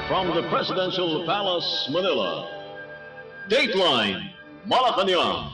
From the Presidential Palace, Manila, Dateline Malacañang.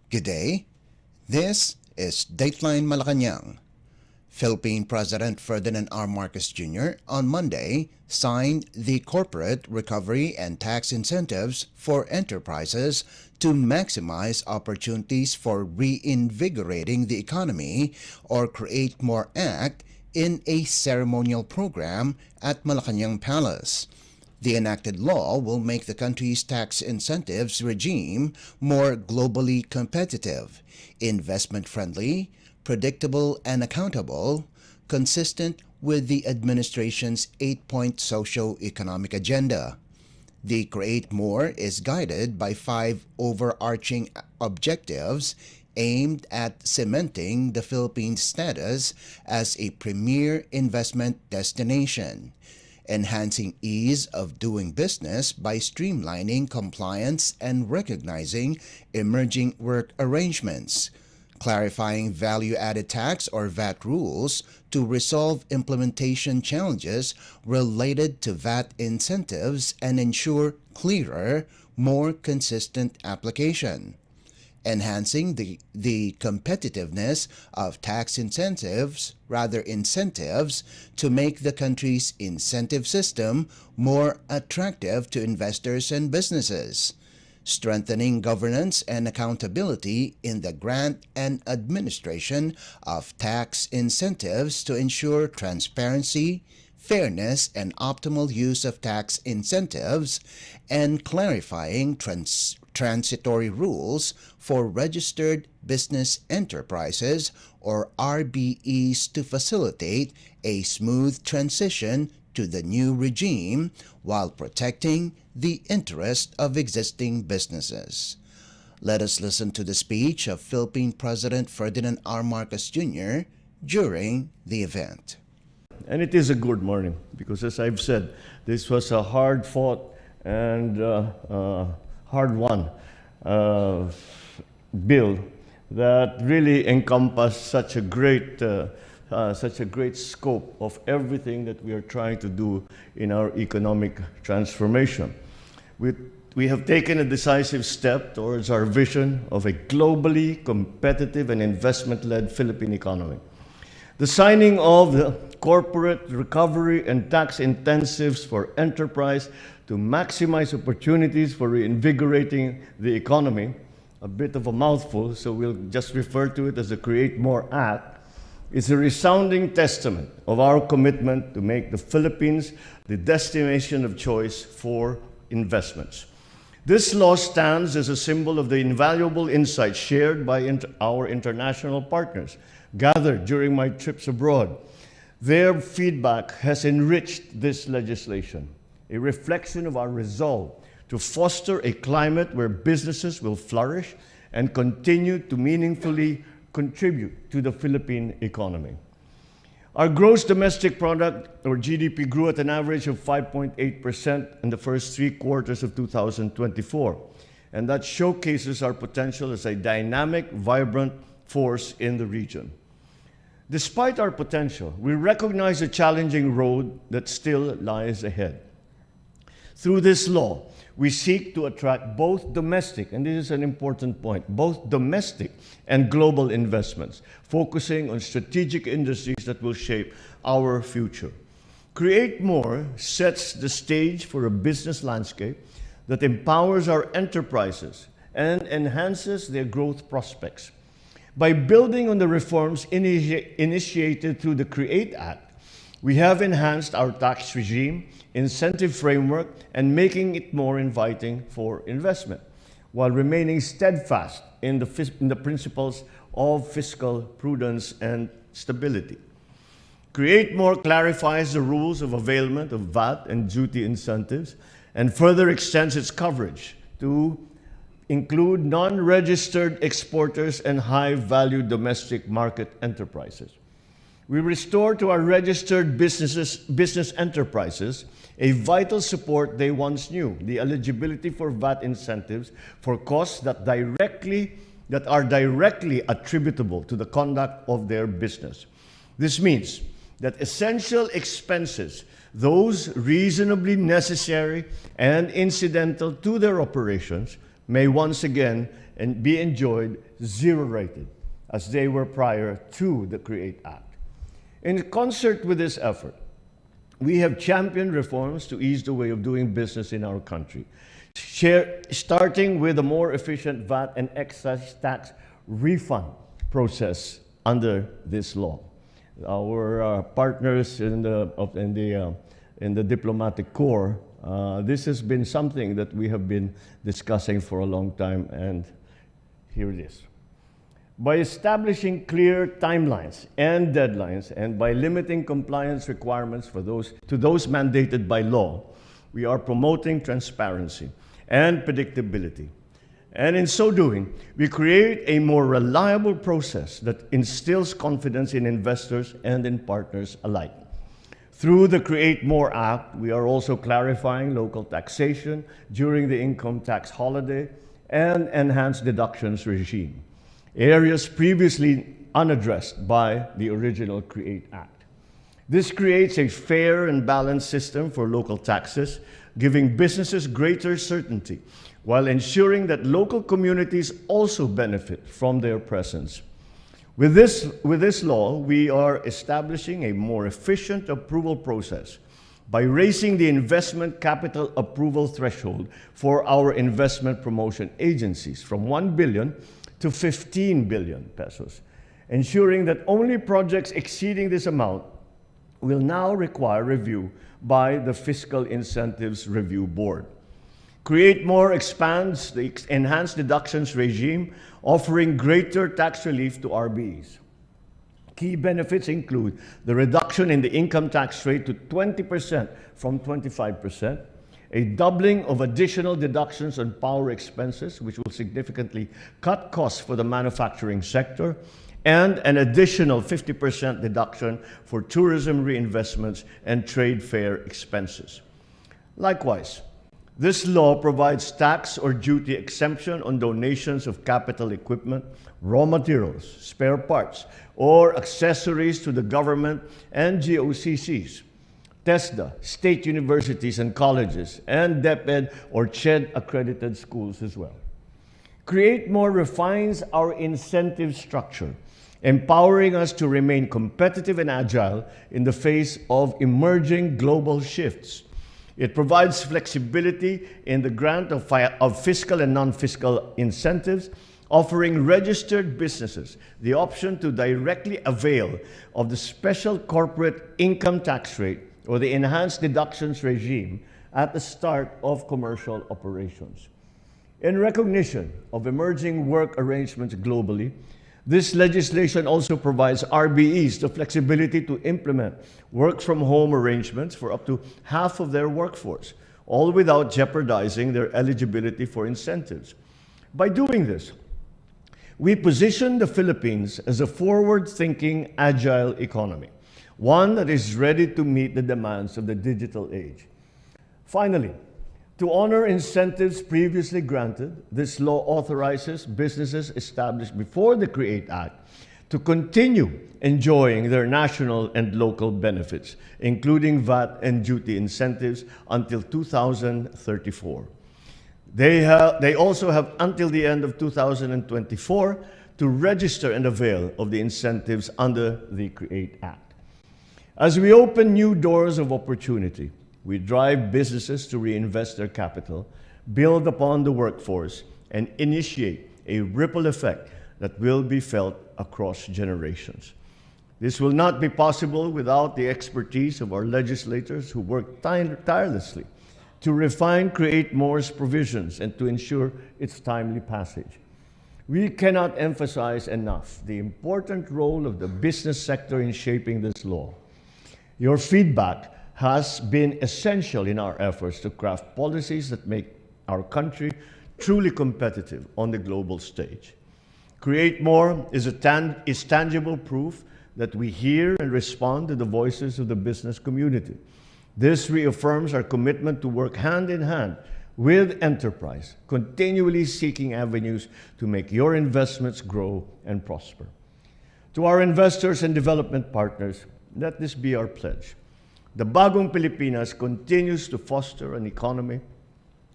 Good day. This is Dateline Malacañang. Philippine President Ferdinand R. Marcos Jr. on Monday signed the Corporate Recovery and Tax Incentives for Enterprises to maximize opportunities for reinvigorating the economy or Create More Act in a ceremonial program at Malacañang Palace. The enacted law will make the country's tax incentives regime more globally competitive, investment-friendly, predictable and accountable, consistent with the administration's 8-point socio-economic agenda. The Create More is guided by 5 overarching objectives aimed at cementing the Philippines' status as a premier investment destination, enhancing ease of doing business by streamlining compliance and recognizing emerging work arrangements, clarifying value-added tax or VAT rules to resolve implementation challenges related to VAT incentives and ensure clearer, more consistent application, enhancing the competitiveness of tax incentives to make the country's incentive system more attractive to investors and businesses, strengthening governance and accountability in the grant and administration of tax incentives to ensure transparency, fairness, and optimal use of tax incentives, and clarifying transitory rules for registered business enterprises or RBEs to facilitate a smooth transition to the new regime while protecting the interest of existing businesses. Let us listen to the speech of Philippine President Ferdinand R. Marcos Jr. during the event. And it is a good morning because, as I've said, this was a hard-fought and hard-won bill that really encompassed such a great scope of everything that we are trying to do in our economic transformation. We have taken a decisive step towards our vision of a globally competitive and investment-led Philippine economy. The signing of the Corporate Recovery and Tax Incentives for Enterprise to maximize opportunities for reinvigorating the economy, a bit of a mouthful, so we'll just refer to it as the Create More Act, is a resounding testament of our commitment to make the Philippines the destination of choice for investments. This law stands as a symbol of the invaluable insights shared by our international partners gathered during my trips abroad. Their feedback has enriched this legislation, a reflection of our resolve to foster a climate where businesses will flourish and continue to meaningfully contribute to the Philippine economy. Our gross domestic product, or GDP, grew at an average of 5.8% in the first 3 quarters of 2024, and that showcases our potential as a dynamic, vibrant force in the region. Despite our potential, we recognize the challenging road that still lies ahead. Through this law, we seek to attract both domestic, and this is an important point, both domestic and global investments, focusing on strategic industries that will shape our future. Create More sets the stage for a business landscape that empowers our enterprises and enhances their growth prospects. By building on the reforms initiated through the Create Act, we have enhanced our tax regime, incentive framework, and making it more inviting for investment, while remaining steadfast in the principles of fiscal prudence and stability. Create More clarifies the rules of availment of VAT and duty incentives and further extends its coverage to include non-registered exporters and high-value domestic market enterprises. We restore to our registered business enterprises a vital support they once knew, the eligibility for VAT incentives for costs that are directly attributable to the conduct of their business. This means that essential expenses, those reasonably necessary and incidental to their operations, may once again be enjoyed zero-rated, as they were prior to the CREATE Act. In concert with this effort, we have championed reforms to ease the way of doing business in our country, starting with a more efficient VAT and excise tax refund process under this law. Our partners in the diplomatic corps, this has been something that we have been discussing for a long time, and here it is. By establishing clear timelines and deadlines, and by limiting compliance requirements to those mandated by law, we are promoting transparency and predictability. And in so doing, we create a more reliable process that instills confidence in investors and in partners alike. Through the Create More Act, we are also clarifying local taxation during the income tax holiday and enhanced deductions regime, areas previously unaddressed by the original CREATE Act. This creates a fair and balanced system for local taxes, giving businesses greater certainty, while ensuring that local communities also benefit from their presence. With this law, we are establishing a more efficient approval process by raising the investment capital approval threshold for our investment promotion agencies from 1 billion to 15 billion pesos, ensuring that only projects exceeding this amount will now require review by the Fiscal Incentives Review Board. Create More expands the enhanced deductions regime, offering greater tax relief to RBEs. Key benefits include the reduction in the income tax rate to 20% from 25%, a doubling of additional deductions on power expenses, which will significantly cut costs for the manufacturing sector, and an additional 50% deduction for tourism reinvestments and trade fair expenses. Likewise, this law provides tax or duty exemption on donations of capital equipment, raw materials, spare parts, or accessories to the government and GOCCs, TESDA, state universities and colleges, and DepEd or CHED accredited schools as well. Create More refines our incentive structure, empowering us to remain competitive and agile in the face of emerging global shifts. It provides flexibility in the grant of fiscal and non-fiscal incentives, offering registered businesses the option to directly avail of the special corporate income tax rate or the enhanced deductions regime at the start of commercial operations. In recognition of emerging work arrangements globally, this legislation also provides RBEs the flexibility to implement work-from-home arrangements for up to half of their workforce, all without jeopardizing their eligibility for incentives. By doing this, we position the Philippines as a forward-thinking, agile economy, one that is ready to meet the demands of the digital age. Finally, to honor incentives previously granted, this law authorizes businesses established before the CREATE Act to continue enjoying their national and local benefits, including VAT and duty incentives, until 2034. They also have until the end of 2024 to register and avail of the incentives under the CREATE Act. As we open new doors of opportunity, we drive businesses to reinvest their capital, build upon the workforce, and initiate a ripple effect that will be felt across generations. This will not be possible without the expertise of our legislators who work tirelessly to refine Create More's provisions and to ensure its timely passage. We cannot emphasize enough the important role of the business sector in shaping this law. Your feedback has been essential in our efforts to craft policies that make our country truly competitive on the global stage. Create More is tangible proof that we hear and respond to the voices of the business community. This reaffirms our commitment to work hand in hand with enterprise, continually seeking avenues to make your investments grow and prosper. To our investors and development partners, let this be our pledge. The Bagong Pilipinas continues to foster an economy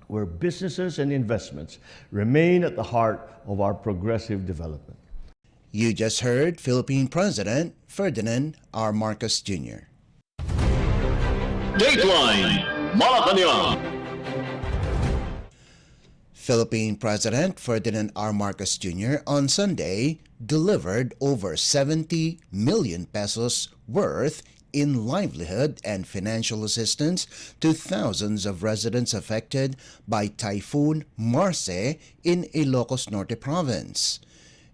where businesses and investments remain at the heart of our progressive development. You just heard Philippine President Ferdinand R. Marcos Jr. Dateline Malacañang. Philippine President Ferdinand R. Marcos Jr. on Sunday delivered over 70 million pesos worth in livelihood and financial assistance to thousands of residents affected by Typhoon Marce in Ilocos Norte Province.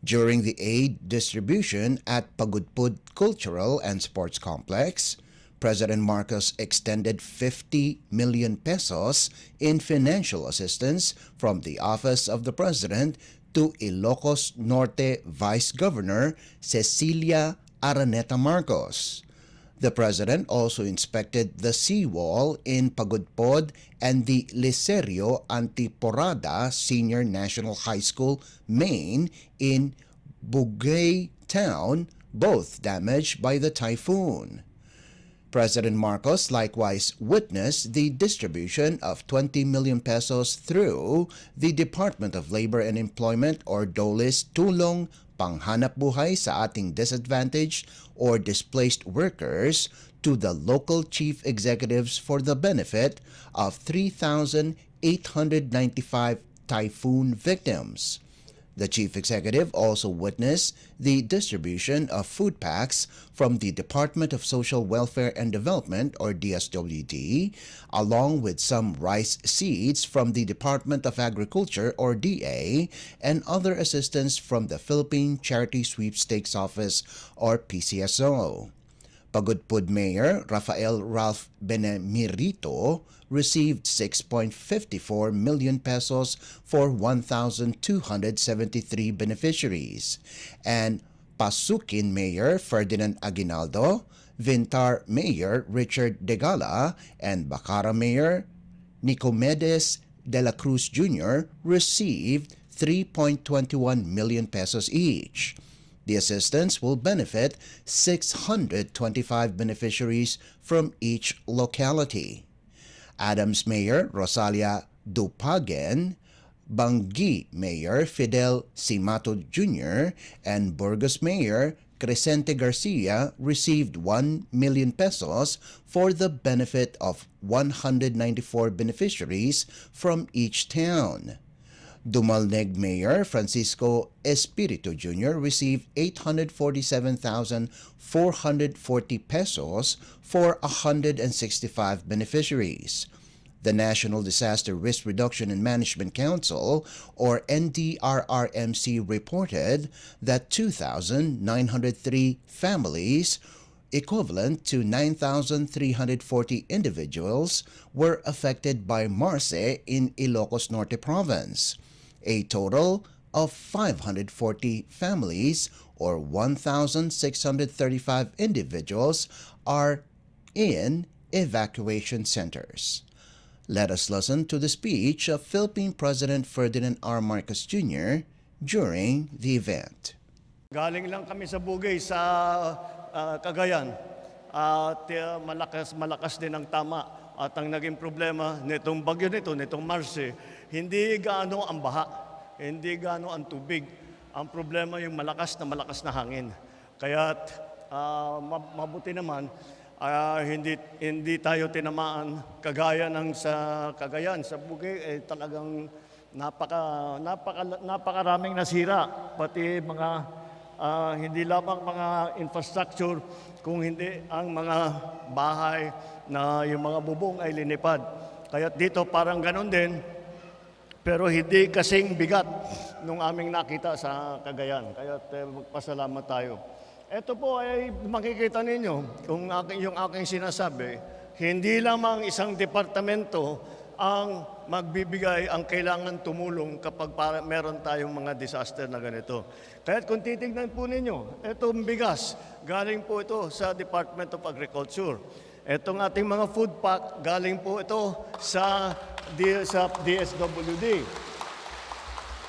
During the aid distribution at Pagudpud Cultural and Sports Complex, President Marcos extended 50 million pesos in financial assistance from the Office of the President to Ilocos Norte Vice Governor Cecilia Araneta Marcos. The President also inspected the seawall in Pagudpod and the Licerio Antiporada Senior National High School, Maine, in Bugay Town, both damaged by the typhoon. President Marcos likewise witnessed the distribution of 20 million pesos through the Department of Labor and Employment or DOLE's Tulong Panghanap Buhay sa Ating Disadvantaged or Displaced Workers to the local chief executives for the benefit of 3,895 typhoon victims. The chief executive also witnessed the distribution of food packs from the Department of Social Welfare and Development or DSWD, along with some rice seeds from the Department of Agriculture or DA, and other assistance from the Philippine Charity Sweepstakes Office or PCSO. Pagudpud Mayor Rafael Ralph Benemirito received 6.54 million pesos for 1,273 beneficiaries, and Pasukin Mayor Ferdinand Aguinaldo, Vintar Mayor Richard Degala, and Bacara Mayor Nicomedes de la Cruz Jr. received 3.21 million pesos each. The assistance will benefit 625 beneficiaries from each locality. Adams Mayor Rosalia Dupagen, Bangi Mayor Fidel Simato Jr., and Burgos Mayor Crescente Garcia received 1 million pesos for the benefit of 194 beneficiaries from each town. Dumalneg Mayor Francisco Espiritu Jr. received 847,440 pesos for 165 beneficiaries. The National Disaster Risk Reduction and Management Council, or NDRRMC, reported that 2,903 families, equivalent to 9,340 individuals, were affected by Marce in Ilocos Norte Province. A total of 540 families, or 1,635 individuals, are in evacuation centers. Let us listen to the speech of Philippine President Ferdinand R. Marcos Jr. during the event. Galing lang kami sa Bugay sa Cagayan at malakas din ang tama at ang naging problema nitong bagyo nitong Marce, hindi gaano ang baha, hindi gaano ang tubig. Ang problema yung malakas na hangin. Kaya't mabuti naman hindi tayo tinamaan kagaya ng sa Cagayan, sa Bugay talagang napakaraming nasira, pati mga hindi lamang mga infrastructure, kung hindi ang mga bahay na yung mga bubong ay linipad. Kaya dito parang ganun din, pero hindi kasing bigat nung aming nakita sa Cagayan. Kaya magpasalamat tayo. Ito po ay makikita ninyo kung yung aking sinasabi, hindi lamang isang departamento ang magbibigay, ang kailangan tumulong kapag meron tayong mga disaster na ganito. Kaya kung titignan po ninyo, itong bigas, galing po ito sa Department of Agriculture. Itong ating mga food pack, galing po ito sa DSWD.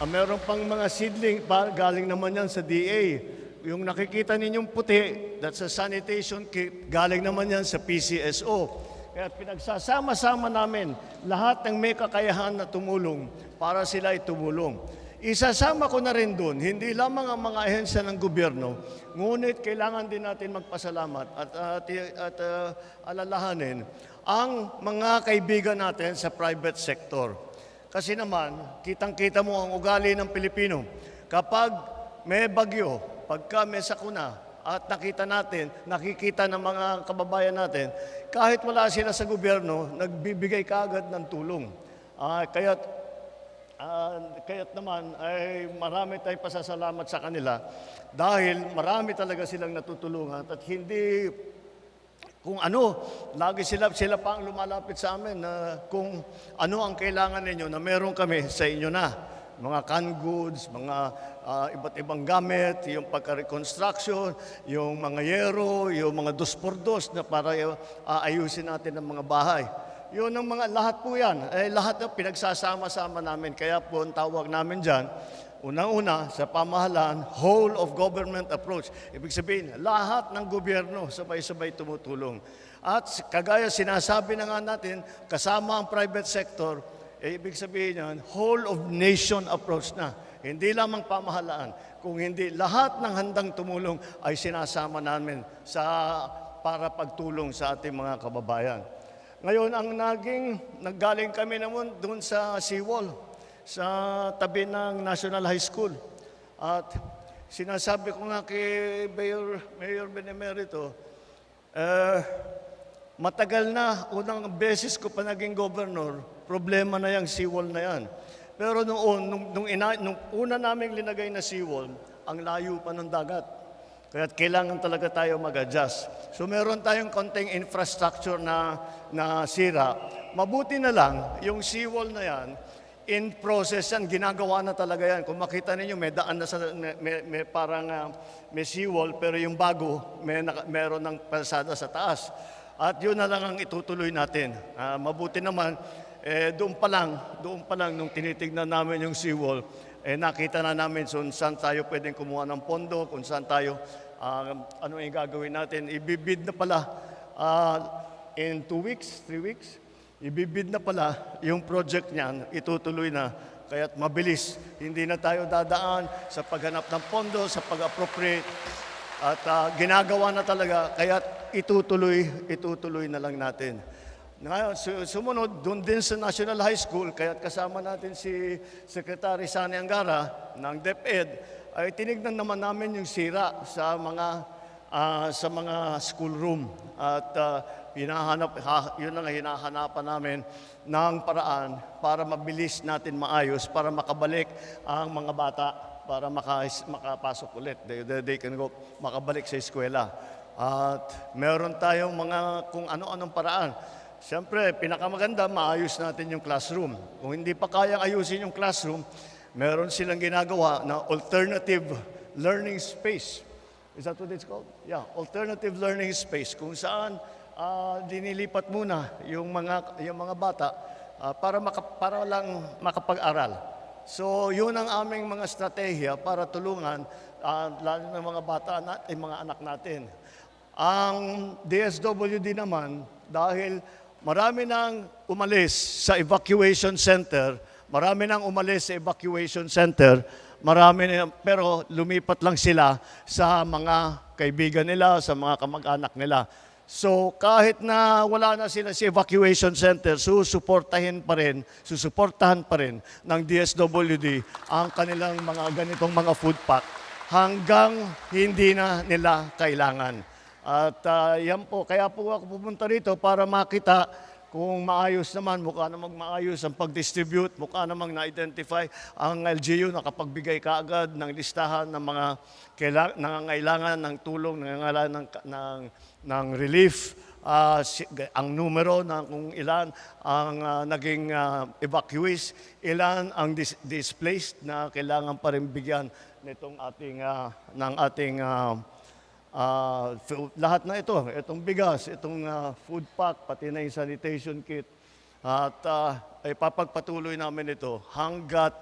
Meron pang mga seedling, galing naman yan sa DA. Yung nakikita ninyong puti, that's a sanitation kit, galing naman yan sa PCSO. Kaya pinagsasama-sama namin lahat ng may kakayahan na tumulong para sila ay tumulong. Isasama ko na rin doon, hindi lamang ang mga ahensya ng gobyerno, ngunit kailangan din natin magpasalamat at alalahanin ang mga kaibigan natin sa private sector. Kasi naman, kitang-kita mo ang ugali ng Pilipino. Kapag may bagyo, pagka may sakuna, at nakikita ng mga kababayan natin, kahit wala sila sa gobyerno, nagbibigay kaagad ng tulong. Kaya't naman ay marami tayong pasasalamat sa kanila dahil marami talaga silang natutulungan at hindi kung ano, lagi sila pa ang lumalapit sa amin na kung ano ang kailangan ninyo na meron kami sa inyo na. Mga canned goods, mga iba't ibang gamit, yung pagka-reconstruction, yung mga yero, yung mga 2x2 na para ayusin natin ang mga bahay. Yun ang mga, lahat po yan. Lahat na pinagsasama-sama namin. Kaya po ang tawag namin dyan, unang-una sa pamahalaan, whole of government approach. Ibig sabihin, lahat ng gobyerno sabay-sabay tumutulong. At kagaya sinasabi na nga natin, kasama ang private sector, ibig sabihin yan, whole of nation approach na. Hindi lamang pamahalaan, kung hindi lahat ng handang tumulong ay sinasama namin para pagtulong sa ating mga kababayan. Ngayon, naggaling kami naman doon sa seawall, sa tabi ng National High School. At sinasabi ko nga kay Mayor Benemerito, matagal na, unang beses ko pa naging governor, problema na yung seawall na yan. Pero nung una naming linagay na seawall, ang layo pa ng dagat. Kaya kailangan talaga tayo mag-adjust. So meron tayong konting infrastructure na sira. Mabuti na lang, yung seawall na yan, in process yan, ginagawa na talaga yan. Kung makita ninyo, may daan na may parang may seawall, pero yung bago, meron ng kalsada sa taas. At yun na lang ang itutuloy natin. Mabuti naman, doon pa lang nung tinitignan namin yung seawall, nakita na namin saan tayo pwedeng kumuha ng pondo, kung saan tayo, ano yung gagawin natin. Ibibid na pala in 2 weeks, 3 weeks, ibibid na pala yung project niyan, itutuloy na. Kaya't mabilis, hindi na tayo dadaan sa paghanap ng pondo, sa pag-appropriate, at ginagawa na talaga, kaya't itutuloy na lang natin. Ngayon, sumunod, doon din sa National High School, kaya't kasama natin si Secretary Sani Angara ng DepEd, ay tinignan naman namin yung sira sa mga school room. At yun ang hinahanapan namin ng paraan para mabilis natin maayos, para makabalik ang mga bata, para makapasok ulit. They can go, makabalik sa eskwela. At meron tayong mga kung ano-anong paraan. Siyempre, pinakamaganda, maayos natin yung classroom. Kung hindi pa kayang ayusin yung classroom, meron silang ginagawa na alternative learning space. Is that what it's called? Yeah, alternative learning space. Kung saan dinilipat muna yung mga bata para lang makapag-aral. So, yun ang aming mga estratehiya para tulungan lalo ng mga bata at mga anak natin. Ang DSWD naman, dahil marami nang umalis sa evacuation center, pero lumipat lang sila sa mga kaibigan nila, sa mga kamag-anak nila. So kahit na wala na sila sa evacuation center, susuportahan pa rin ng DSWD ang kanilang mga ganitong mga food pack hanggang hindi na nila kailangan. At yan po, kaya po ako pumunta rito para makita kung maayos naman, mukha namang maayos ang pag-distribute, mukha namang na-identify ang LGU, nakapagbigay kaagad ng listahan ng mga nangangailangan ng tulong, nangangailangan ng relief. ang numero ng kung ilan ang naging evacuees, ilan ang displaced na kailangan pa rin bigyan nitong ating lahat na itong bigas, itong food pack, pati na yung sanitation kit. At ipapagpatuloy namin ito hanggat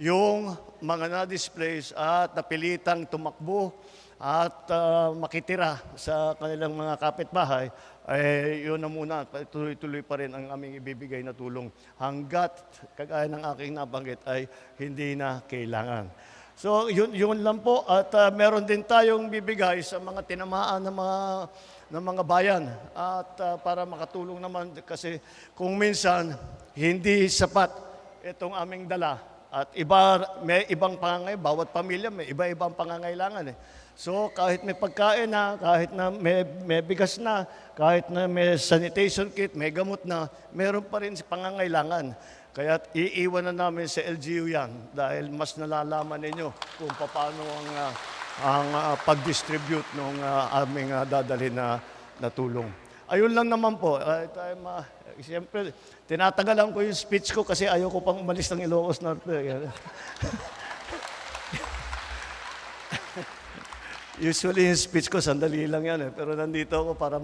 yung mga na-displace at napilitang tumakbo at makitira sa kanilang mga kapitbahay, yun na muna, tuloy-tuloy pa rin ang aming ibibigay na tulong hanggat, kagaya ng aking nabanggit, ay hindi na kailangan. So yun lang po, at meron din tayong bibigay sa mga tinamaan ng mga bayan, at para makatulong naman kasi kung minsan hindi sapat itong aming dala at may ibang pangangailangan, bawat pamilya may iba-ibang pangangailangan So kahit may pagkain na, kahit na may bigas na, kahit na may sanitation kit, may gamot na, meron pa rin pangangailangan. Kaya iiwan na namin sa LGU yan dahil mas nalalaman ninyo kung paano ang pag-distribute ng aming dadalhin na tulong. Ayun lang naman po. Siyempre, tinatagalan ko yung speech ko kasi ayaw ko pang umalis ng Ilocos Norte. Usually yung speech ko, sandali lang yan Pero nandito ako para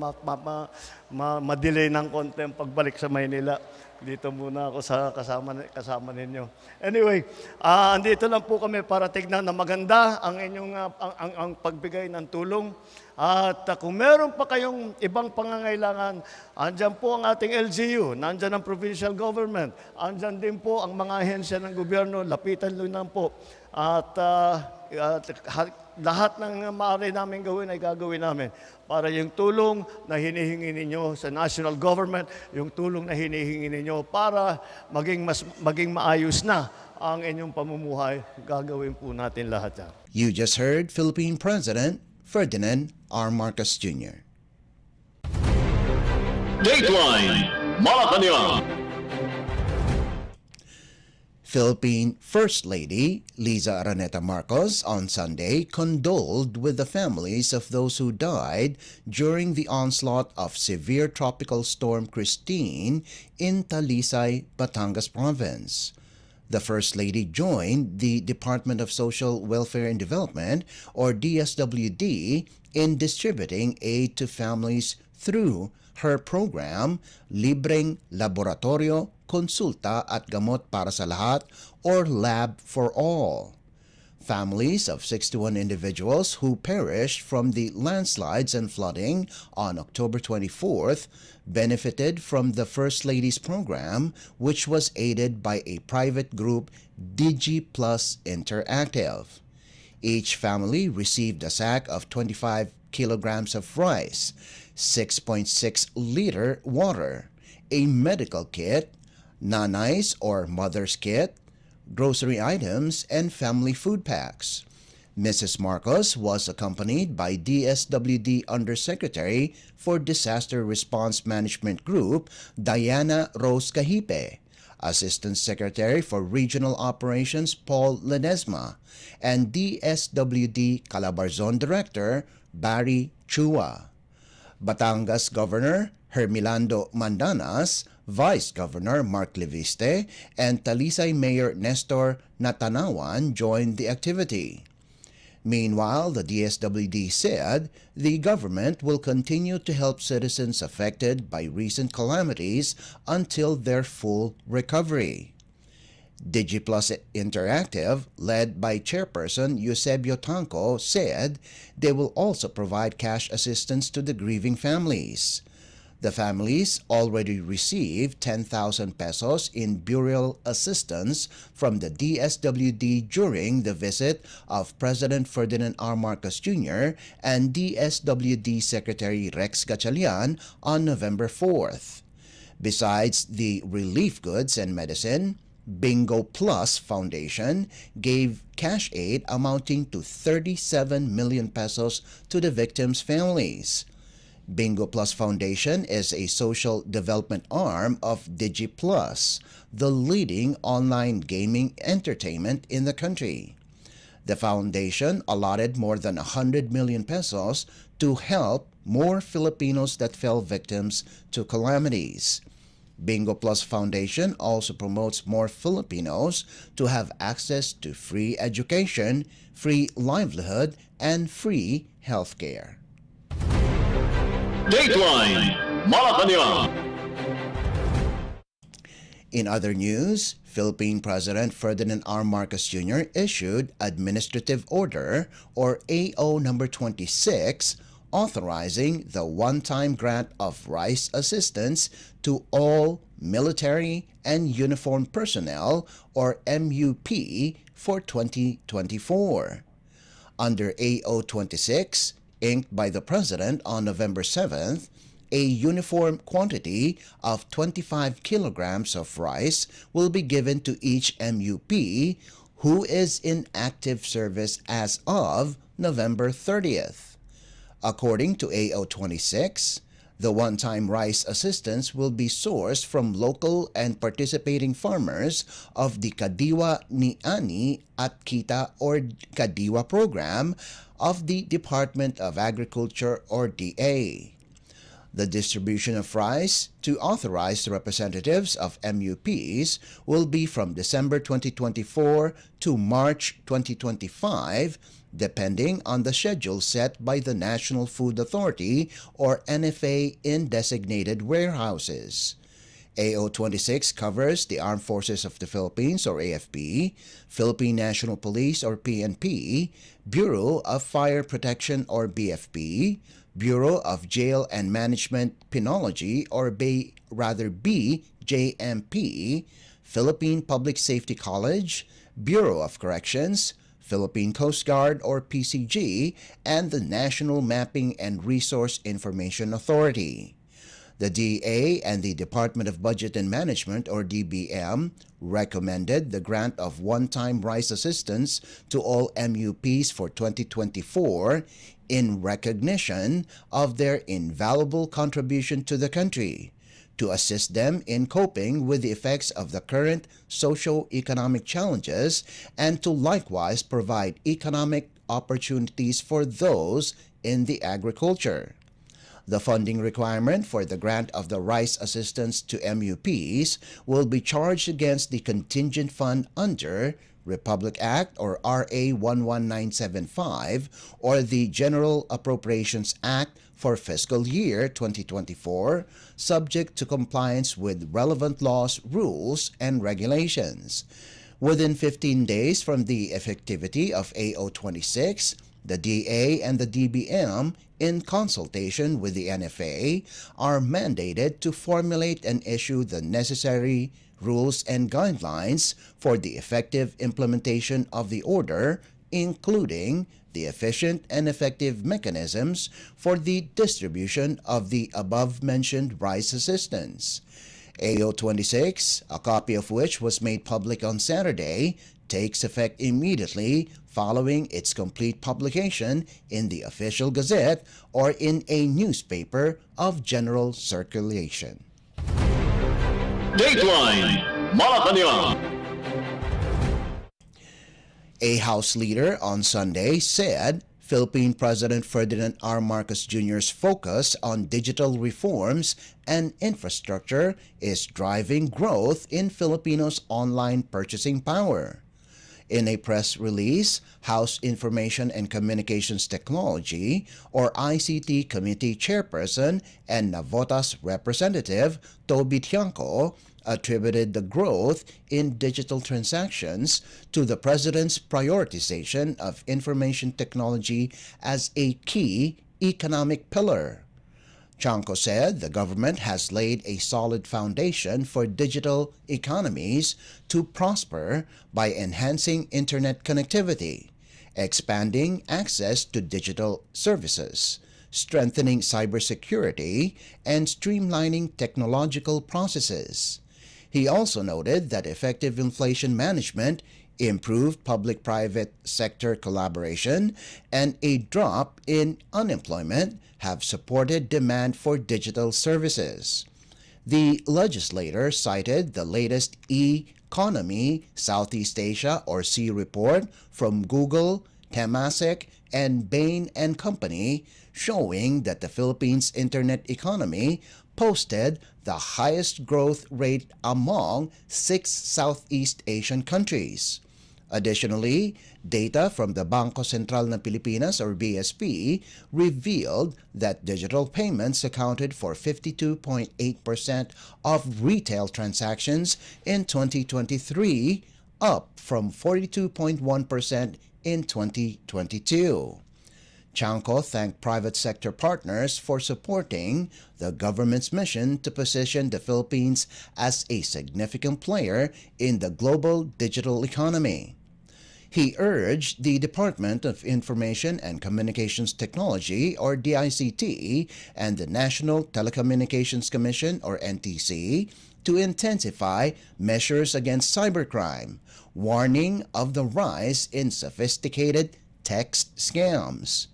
ma-delay ng konti ang pagbalik sa Maynila. Dito muna ako sa kasama ninyo. Anyway, andito lang po kami para tignan na maganda ang inyong ang pagbigay ng tulong. At kung meron pa kayong ibang pangangailangan, andyan po ang ating LGU, nandyan ang provincial government, andyan din po ang mga ahensya ng gobyerno, lapitan lang po. At lahat ng maaari namin gawin ay gagawin namin para yung tulong na hinihingi ninyo sa national government, yung tulong na hinihingi ninyo para maging maayos na ang inyong pamumuhay, gagawin po natin lahat yan. You just heard Philippine President Ferdinand R. Marcos Jr. Dateline Malacañang. Philippine First Lady Liza Araneta Marcos on Sunday condoled with the families of those who died during the onslaught of severe tropical storm Christine in Talisay, Batangas province. The First Lady joined the Department of Social Welfare and Development, or DSWD, in distributing aid to families through her program, Libreng Laboratorio, Konsulta at Gamot para sa Lahat, or Lab for All. Families of 61 individuals who perished from the landslides and flooding on October 24th benefited from the First Lady's program, which was aided by a private group, Digi Plus Interactive. Each family received a sack of 25 kilograms of rice, 6.6-liter water, a medical kit, nanay's or mother's kit, grocery items, and family food packs. Mrs. Marcos was accompanied by DSWD Undersecretary for Disaster Response Management Group, Diana Rose Cahipe, Assistant Secretary for Regional Operations, Paul Ledesma, and DSWD Calabarzon Director, Barry Chua. Batangas Governor Hermilando Mandanas, Vice Governor Mark Leviste, and Talisay Mayor Nestor Natanawan joined the activity. Meanwhile, the DSWD said the government will continue to help citizens affected by recent calamities until their full recovery. DigiPlus Interactive, led by Chairperson Eusebio Tanco, said they will also provide cash assistance to the grieving families. The families already received 10,000 pesos in burial assistance from the DSWD during the visit of President Ferdinand R. Marcos Jr. and DSWD Secretary Rex Gatchalian on November 4th. Besides the relief goods and medicine, Bingo Plus Foundation gave cash aid amounting to 37 million pesos to the victims' families. Bingo Plus Foundation is a social development arm of DigiPlus, the leading online gaming entertainment in the country. The foundation allotted more than 100 million pesos to help more Filipinos that fell victims to calamities. Bingo Plus Foundation also promotes more Filipinos to have access to free education, free livelihood, and free healthcare. Dateline Malacañang. In other news, Philippine President Ferdinand R. Marcos Jr. issued Administrative Order or AO number 26 authorizing the one-time grant of rice assistance to all military and uniformed personnel or MUP for 2024. Under AO 26, inked by the President on November 7th, a uniform quantity of 25 kilograms of rice will be given to each MUP who is in active service as of November 30th. According to AO 26, the one-time rice assistance will be sourced from local and participating farmers of the Kadiwa ni Ani at Kita or Kadiwa program of the Department of Agriculture or DA. The distribution of rice to authorized representatives of MUPs will be from December 2024 to March 2025, depending on the schedule set by the National Food Authority or NFA in designated warehouses. AO 26 covers the Armed Forces of the Philippines or AFP, Philippine National Police or PNP, Bureau of Fire Protection or BFP, Bureau of Jail and Management Penology or BJMP, Philippine Public Safety College, Bureau of Corrections, Philippine Coast Guard or PCG, and the National Mapping and Resource Information Authority. The DA and the Department of Budget and Management or DBM recommended the grant of one-time rice assistance to all MUPs for 2024 in recognition of their invaluable contribution to the country, to assist them in coping with the effects of the current socio-economic challenges, and to likewise provide economic opportunities for those in the agriculture. The funding requirement for the grant of the rice assistance to MUPs will be charged against the contingent fund under Republic Act or RA 11975 or the General Appropriations Act for fiscal year 2024, subject to compliance with relevant laws, rules, and regulations. Within 15 days from the effectivity of AO 26, the DA and the DBM, in consultation with the NFA, are mandated to formulate and issue the necessary rules and guidelines for the effective implementation of the order, including the efficient and effective mechanisms for the distribution of the above-mentioned rice assistance. AO 26, a copy of which was made public on Saturday, takes effect immediately following its complete publication in the Official Gazette or in a newspaper of general circulation. Dateline Malacañang. A House leader on Sunday said Philippine President Ferdinand R. Marcos Jr.'s focus on digital reforms and infrastructure is driving growth in Filipinos' online purchasing power. In a press release, House Information and Communications Technology or ICT Committee Chairperson and Navotas Representative Toby Tiangco attributed the growth in digital transactions to the President's prioritization of information technology as a key economic pillar. Tiangco said the government has laid a solid foundation for digital economies to prosper by enhancing internet connectivity, expanding access to digital services, strengthening cybersecurity, and streamlining technological processes. He also noted that effective inflation management, improved public-private sector collaboration, and a drop in unemployment have supported demand for digital services. The legislator cited the latest Economy Southeast Asia or C report from Google, Temasek, and Bain and Company, showing that the Philippines' internet economy posted the highest growth rate among 6 Southeast Asian countries. Additionally, data from the Bangko Sentral ng Pilipinas or BSP revealed that digital payments accounted for 52.8% of retail transactions in 2023, up from 42.1% in 2022. Chanco thanked private sector partners for supporting the government's mission to position the Philippines as a significant player in the global digital economy. He urged the Department of Information and Communications Technology or DICT and the National Telecommunications Commission or NTC to intensify measures against cybercrime, warning of the rise in sophisticated text scams.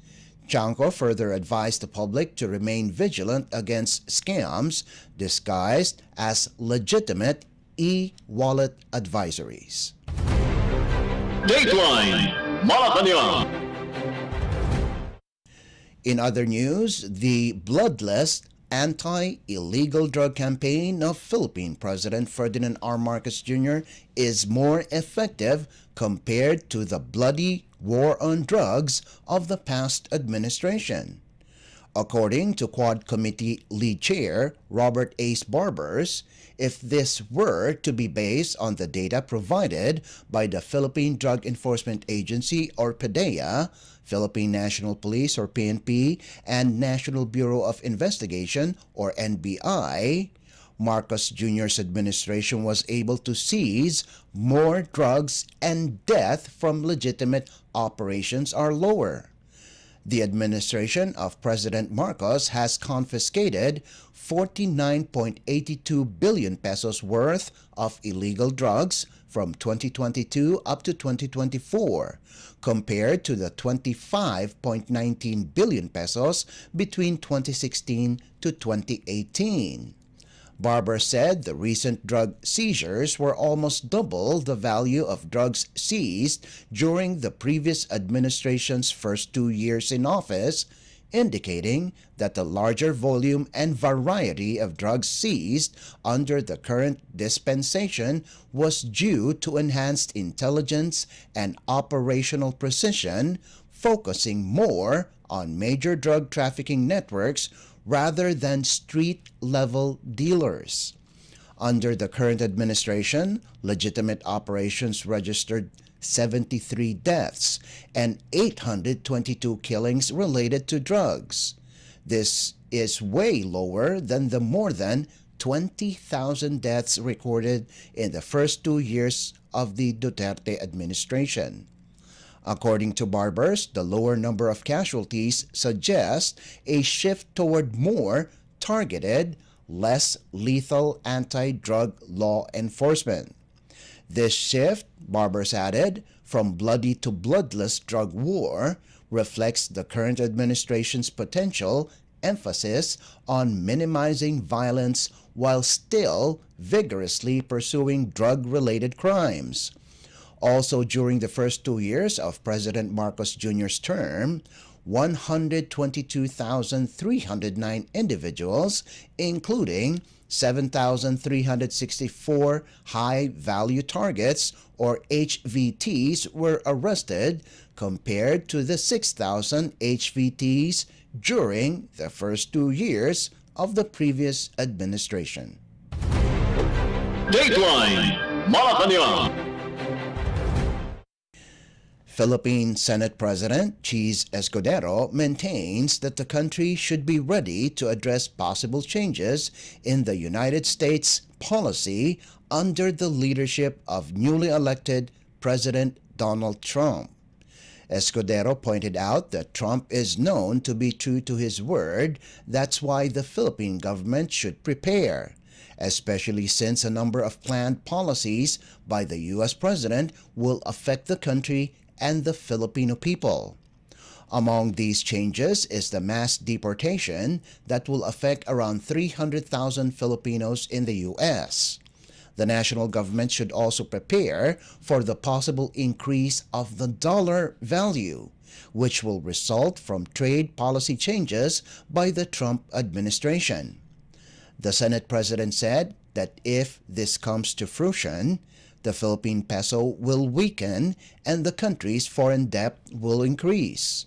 Chanco further advised the public to remain vigilant against scams disguised as legitimate e-wallet advisories. Dateline Malacañang. In other news, the bloodless anti-illegal drug campaign of Philippine President Ferdinand R. Marcos Jr. is more effective compared to the bloody war on drugs of the past administration. According to Quad Committee Lead Chair Robert Ace Barbers, if this were to be based on the data provided by the Philippine Drug Enforcement Agency or PDEA, Philippine National Police or PNP, and National Bureau of Investigation or NBI, Marcos Jr.'s administration was able to seize more drugs and death from legitimate operations are lower. The administration of President Marcos has confiscated 49.82 billion pesos worth of illegal drugs from 2022 up to 2024, compared to the 25.19 billion pesos between 2016 to 2018. Barber said the recent drug seizures were almost double the value of drugs seized during the previous administration's first 2 years in office, indicating that the larger volume and variety of drugs seized under the current dispensation was due to enhanced intelligence and operational precision, focusing more on major drug trafficking networks rather than street-level dealers. Under the current administration, legitimate operations registered 73 deaths and 822 killings related to drugs. This is way lower than the more than 20,000 deaths recorded in the first 2 years of the Duterte administration. According to Barbers, the lower number of casualties suggests a shift toward more targeted, less lethal anti-drug law enforcement. This shift, Barbers added, from bloody to bloodless drug war reflects the current administration's potential emphasis on minimizing violence while still vigorously pursuing drug-related crimes. Also, during the first 2 years of President Marcos Jr.'s term, 122,309 individuals, including 7,364 high-value targets or HVTs, were arrested compared to the 6,000 HVTs during the first 2 years of the previous administration. Dateline Malacañang. Philippine Senate President Cheese Escudero maintains that the country should be ready to address possible changes in the United States policy under the leadership of newly elected President Donald Trump. Escudero pointed out that Trump is known to be true to his word. That's why the Philippine government should prepare, especially since a number of planned policies by the U.S. president will affect the country and the Filipino people. Among these changes is the mass deportation that will affect around 300,000 Filipinos in the U.S. The national government should also prepare for the possible increase of the dollar value, which will result from trade policy changes by the Trump administration. The Senate President said that if this comes to fruition, the Philippine peso will weaken and the country's foreign debt will increase.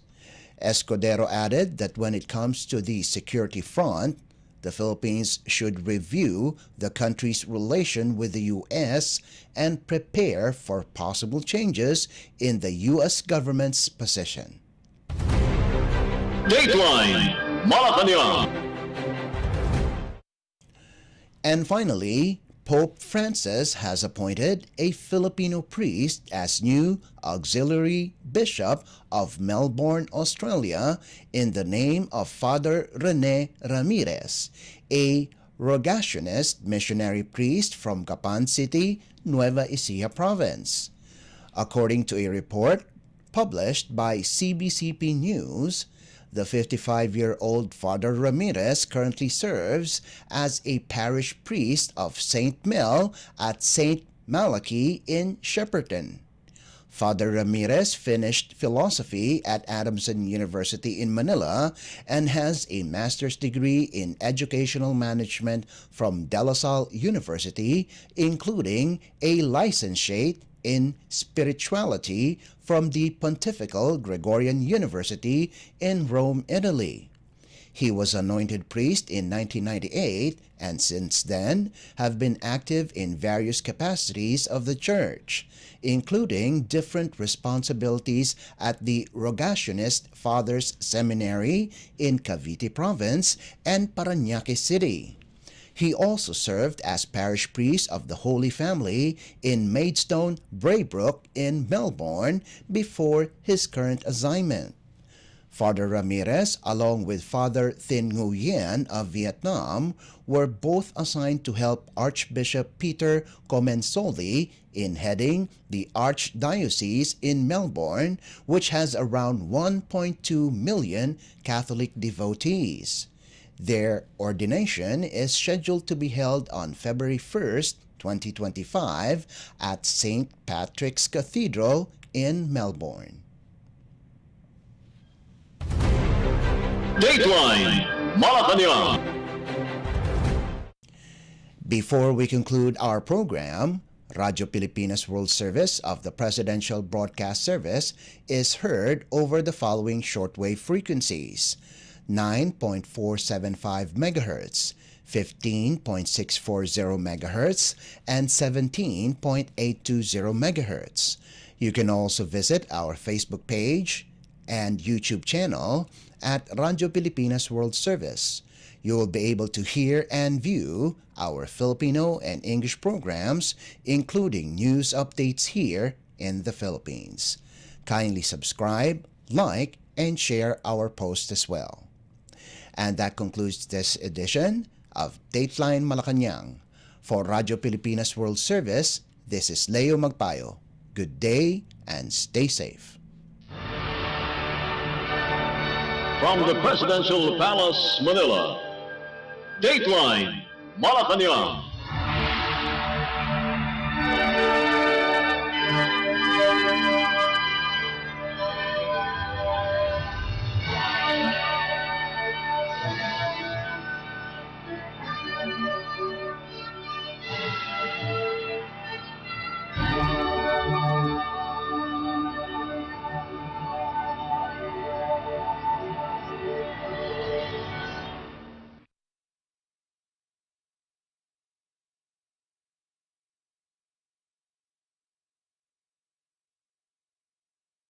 Escudero added that when it comes to the security front, the Philippines should review the country's relation with the U.S. and prepare for possible changes in the U.S. government's position. Dateline Malacañang. And finally, Pope Francis has appointed a Filipino priest as new auxiliary bishop of Melbourne, Australia, in the name of Father Rene Ramirez, a Rogationist missionary priest from Gapan City, Nueva Ecija Province. According to a report published by CBCP News, the 55-year-old Father Ramirez currently serves as a parish priest of St. Mel at St. Malachy in Shepparton. Father Ramirez finished philosophy at Adamson University in Manila and has a master's degree in educational management from De La Salle University, including a licentiate in spirituality from the Pontifical Gregorian University in Rome, Italy. He was anointed priest in 1998 and since then have been active in various capacities of the Church, including different responsibilities at the Rogationist Fathers Seminary in Cavite Province and Parañaque City. He also served as parish priest of the Holy Family in Maidstone, Braybrook in Melbourne before his current assignment. Father Ramirez, along with Father Thin Nguyen of Vietnam, were both assigned to help Archbishop Peter Comensoli in heading the Archdiocese in Melbourne, which has around 1.2 million Catholic devotees. Their ordination is scheduled to be held on February 1st, 2025 at St. Patrick's Cathedral in Melbourne. Dateline Malacañang. Before we conclude our program, Radyo Pilipinas World Service of the Presidential Broadcast Service is heard over the following shortwave frequencies: 9.475 MHz, 15.640 MHz, and 17.820 MHz. You can also visit our Facebook page and YouTube channel at Radyo Pilipinas World Service. You will be able to hear and view our Filipino and English programs, including news updates here in the Philippines. Kindly subscribe, like, and share our posts as well. And that concludes this edition of Dateline Malacañang. For Radyo Pilipinas World Service, this is Leo Magpayo. Good day and stay safe. From the Presidential Palace, Manila, Dateline Malacañang.